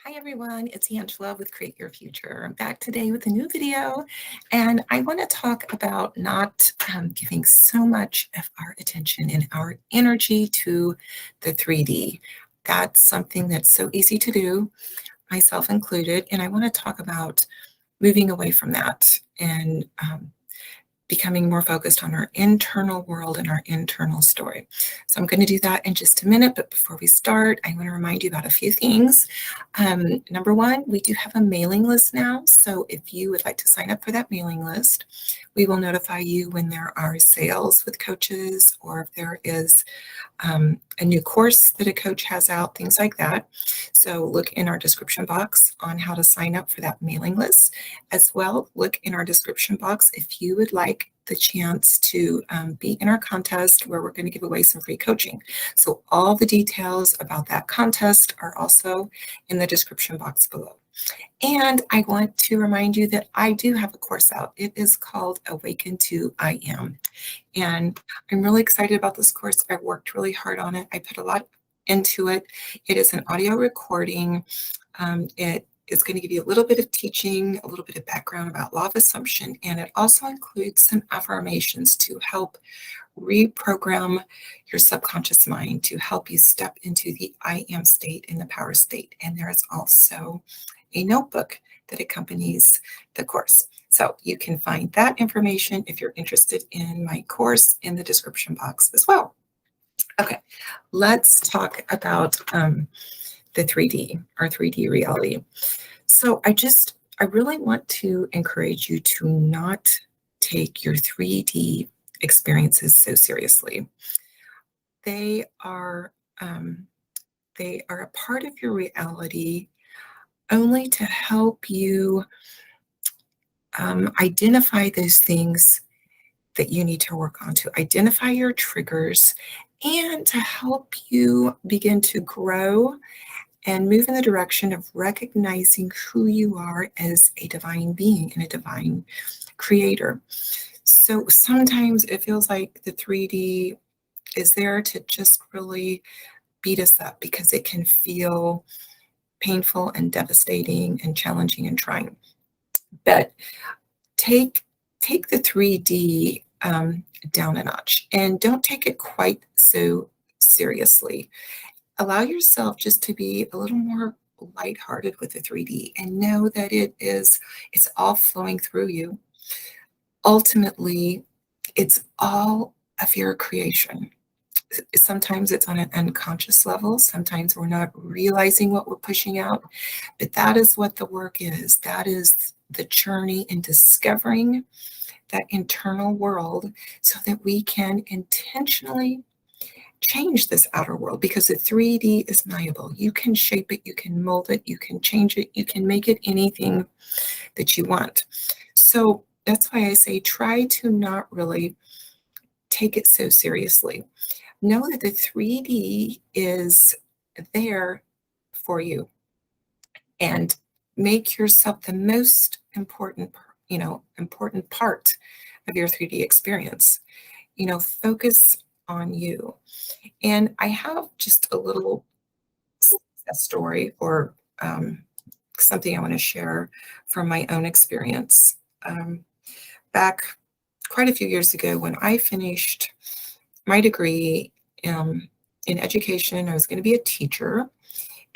Hi everyone, it's Angela with Create Your Future. I'm back today with a new video, and I want to talk about not giving so much of our attention and our energy to the 3D. That's something that's so easy to do, myself included, and I want to talk about moving away from that and becoming more focused on our internal world and our internal story. So I'm going to do that in just a minute, but before we start, I want to remind you about a few things. Number one, we do have a mailing list now, so if you would like to sign up for that mailing list, we will notify you when there are sales with coaches or if there is a new course that a coach has out, things like that. So look in our description box on how to sign up for that mailing list. As well, look in our description box if you would like the chance to be in our contest where we're going to give away some free coaching. So all the details about that contest are also in the description box below. And I want to remind you that I do have a course out. It is called Awaken to I Am. And I'm really excited about this course. I worked really hard on it. I put a lot into it. It is an audio recording. It is going to give you a little bit of teaching, a little bit of background about law of assumption, and it also includes some affirmations to help reprogram your subconscious mind to help you step into the I am state in the power state. And there is also a notebook that accompanies the course. So you can find that information if you're interested in my course in the description box as well. Okay, let's talk about the 3D, our 3D reality. So I really want to encourage you to not take your 3D experiences so seriously. They are a part of your reality only to help you identify those things that you need to work on, to identify your triggers, and to help you begin to grow and move in the direction of recognizing who you are as a divine being and a divine creator. So sometimes it feels like the 3D is there to just really beat us up because it can feel painful and devastating and challenging and trying. But take the 3D down a notch and don't take it quite so seriously. Allow yourself just to be a little more lighthearted with the 3D and know that it's all flowing through you. Ultimately, it's all of your creation. Sometimes it's on an unconscious level. Sometimes we're not realizing what we're pushing out, but that is what the work is. That is the journey in discovering that internal world so that we can intentionally change this outer world, because the 3D is malleable. You can shape it, you can mold it, you can change it, you can make it anything that you want. So that's why I say try to not really take it so seriously. Know that the 3D is there for you, and make yourself the most important part of your 3D experience. Focus on you. And I have just a little success story or something I want to share from my own experience. Back quite a few years ago, when I finished my degree in education, I was going to be a teacher,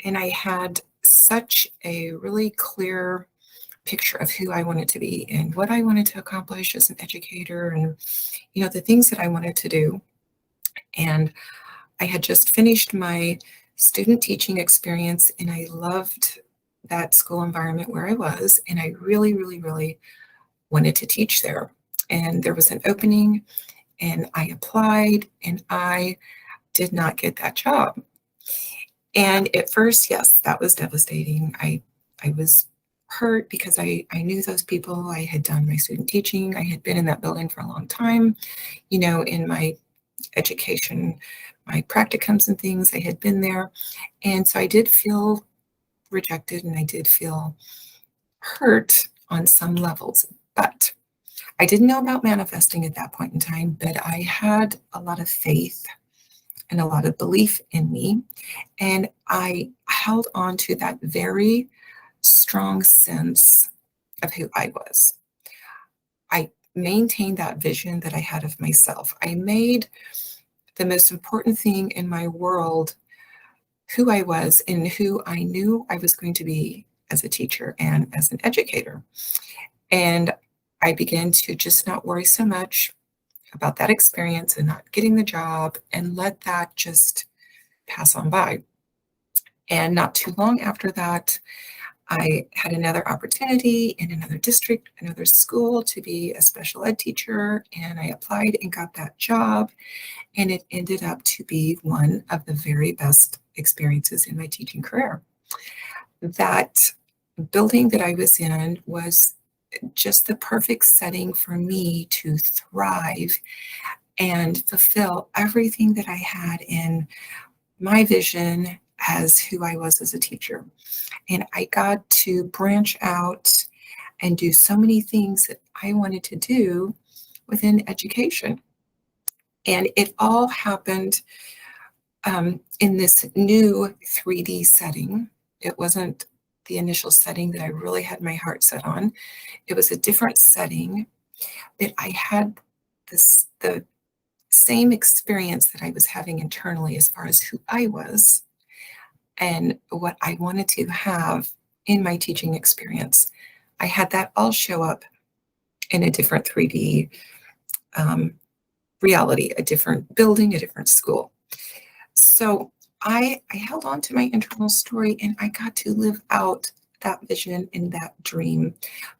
and I had such a really clear picture of who I wanted to be and what I wanted to accomplish as an educator, and the things that I wanted to do. And I had just finished my student teaching experience, and I loved that school environment where I was, and I really, really, really wanted to teach there. And there was an opening, and I applied, and I did not get that job. And at first, yes, that was devastating. I was hurt because I knew those people. I had done my student teaching. I had been in that building for a long time, in my education, my practicums and things. I had been there. And so I did feel rejected, and I did feel hurt on some levels. But I didn't know about manifesting at that point in time, but I had a lot of faith and a lot of belief in me. And I held on to that very strong sense of who I was. I maintained that vision that I had of myself. I made the most important thing in my world who I was and who I knew I was going to be as a teacher and as an educator. And I began to just not worry so much about that experience and not getting the job and let that just pass on by. And not too long after that, I had another opportunity in another district, another school to be a special ed teacher, and I applied and got that job. And it ended up to be one of the very best experiences in my teaching career. That building that I was in was just the perfect setting for me to thrive and fulfill everything that I had in my vision as who I was as a teacher. And I got to branch out and do so many things that I wanted to do within education. And it all happened in this new 3D setting. It wasn't the initial setting that I really had my heart set on. It was a different setting that I had the same experience that I was having internally as far as who I was and what I wanted to have in my teaching experience. I had that all show up in a different 3D reality, a different building, a different school. So I held on to my internal story and I got to live out that vision and that dream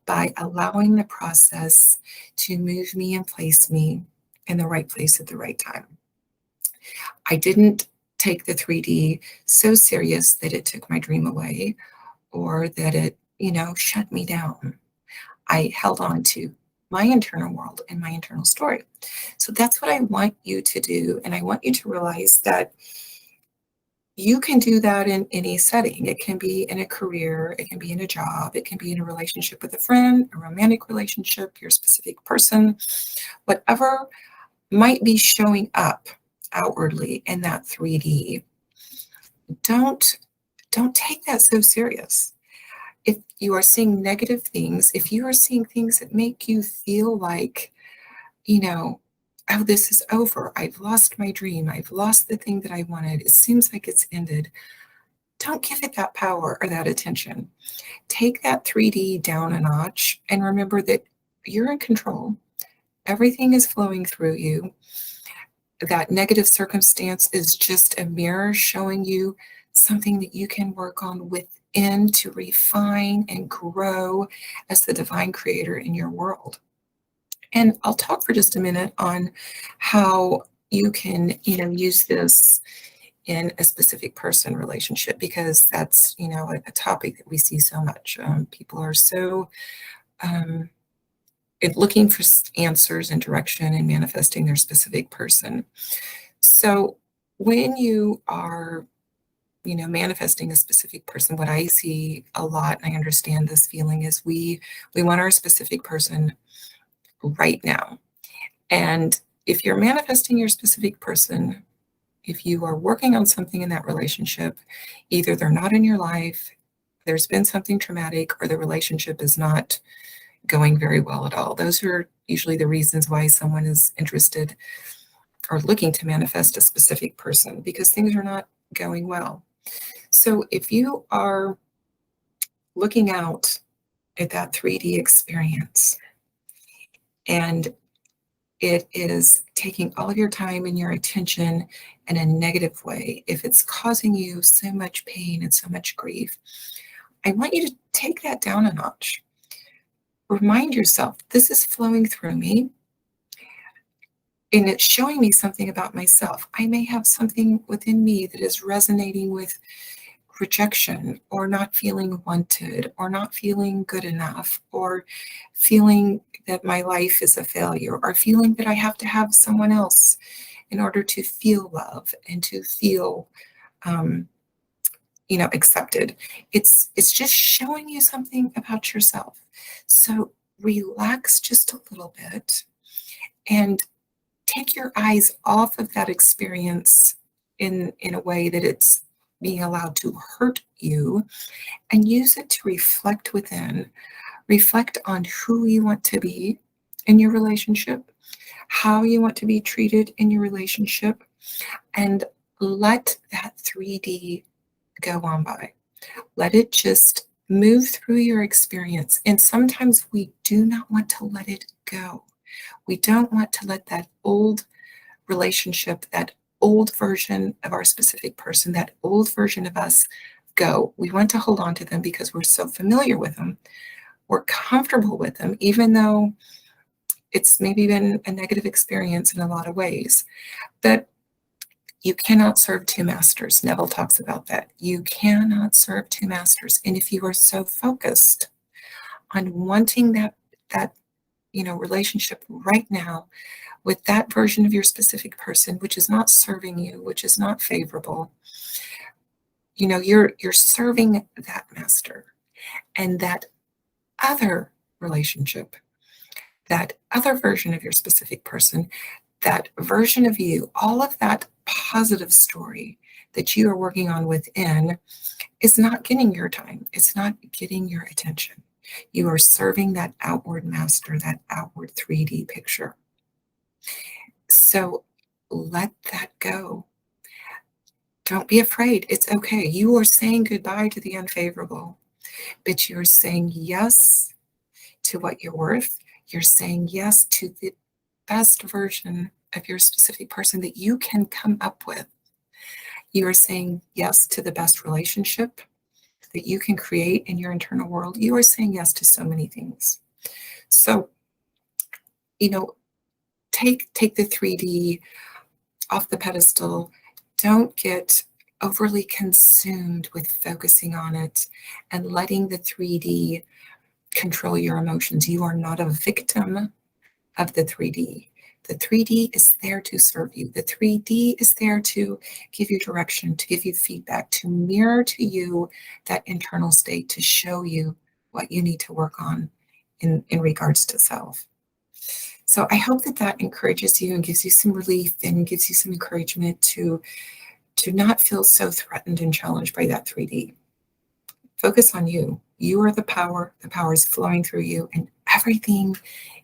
by allowing the process to move me and place me in the right place at the right time. I didn't take the 3D so serious that it took my dream away or that it, shut me down. I held on to my internal world and my internal story. So that's what I want you to do. And I want you to realize that you can do that in any setting. It can be in a career, it can be in a job, it can be in a relationship with a friend, a romantic relationship, your specific person, whatever might be showing up outwardly in that 3D. Don't take that so serious. If you are seeing negative things, if you are seeing things that make you feel like, oh, this is over. I've lost my dream. I've lost the thing that I wanted. It seems like it's ended. Don't give it that power or that attention. Take that 3D down a notch and remember that you're in control. Everything is flowing through you. That negative circumstance is just a mirror showing you something that you can work on within to refine and grow as the divine creator in your world. And I'll talk for just a minute on how you can, use this in a specific person relationship, because that's, a topic that we see so much. People are so looking for answers and direction and manifesting their specific person. So when you are, manifesting a specific person, what I see a lot, and I understand this feeling, is we want our specific person right now. And if you're manifesting your specific person, if you are working on something in that relationship, either they're not in your life, there's been something traumatic, or the relationship is not going very well at all. Those are usually the reasons why someone is interested or looking to manifest a specific person, because things are not going well. So if you are looking out at that 3D experience and it is taking all of your time and your attention in a negative way, if it's causing you so much pain and so much grief, I want you to take that down a notch. Remind yourself, this is flowing through me and it's showing me something about myself. I may have something within me that is resonating with rejection, or not feeling wanted, or not feeling good enough, or feeling that my life is a failure, or feeling that I have to have someone else in order to feel love and to feel accepted. It's just showing you something about yourself. So relax just a little bit and take your eyes off of that experience in a way that it's being allowed to hurt you, and use it to reflect within. Reflect on who you want to be in your relationship, how you want to be treated in your relationship, and let that 3D go on by. Let it just move through your experience. And sometimes we do not want to let it go. We don't want to let that old relationship, that old version of our specific person, that old version of us go. We want to hold on to them because we're so familiar with them. We're comfortable with them, even though it's maybe been a negative experience in a lot of ways. But you cannot serve two masters. Neville talks about that. You cannot serve two masters. And if you are so focused on wanting that relationship right now with that version of your specific person, which is not serving you, which is not favorable, you're serving that master. And that other relationship, that other version of your specific person, that version of you, all of that positive story that you are working on within is not getting your time. It's not getting your attention. You are serving that outward master, that outward 3D picture. So let that go. Don't be afraid. It's okay. You are saying goodbye to the unfavorable, but you're saying yes to what you're worth. You're saying yes to the best version of your specific person that you can come up with. You are saying yes to the best relationship that you can create in your internal world. You are saying yes to so many things. So, take the 3D off the pedestal. Don't get overly consumed with focusing on it and letting the 3D control your emotions. You are not a victim of the 3D. The 3D is there to serve you. The 3D is there to give you direction, to give you feedback, to mirror to you that internal state, to show you what you need to work on in regards to self. So I hope that encourages you and gives you some relief and gives you some encouragement to not feel so threatened and challenged by that 3D. Focus on you. You are the power. The power is flowing through you, and everything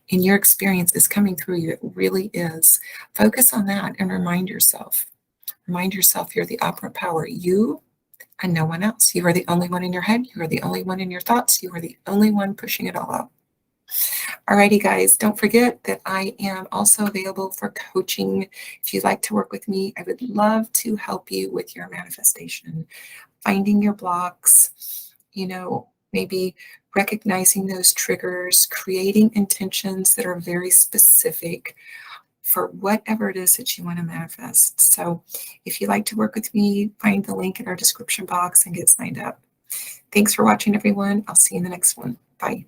in your experience is coming through you. It really is. Focus on that and remind yourself. Remind yourself you're the operant power. You and no one else. You are the only one in your head. You are the only one in your thoughts. You are the only one pushing it all out. Alrighty, guys, don't forget that I am also available for coaching. If you'd like to work with me, I would love to help you with your manifestation, finding your blocks, maybe recognizing those triggers, creating intentions that are very specific for whatever it is that you want to manifest. So if you'd like to work with me, find the link in our description box and get signed up. Thanks for watching, everyone. I'll see you in the next one. Bye.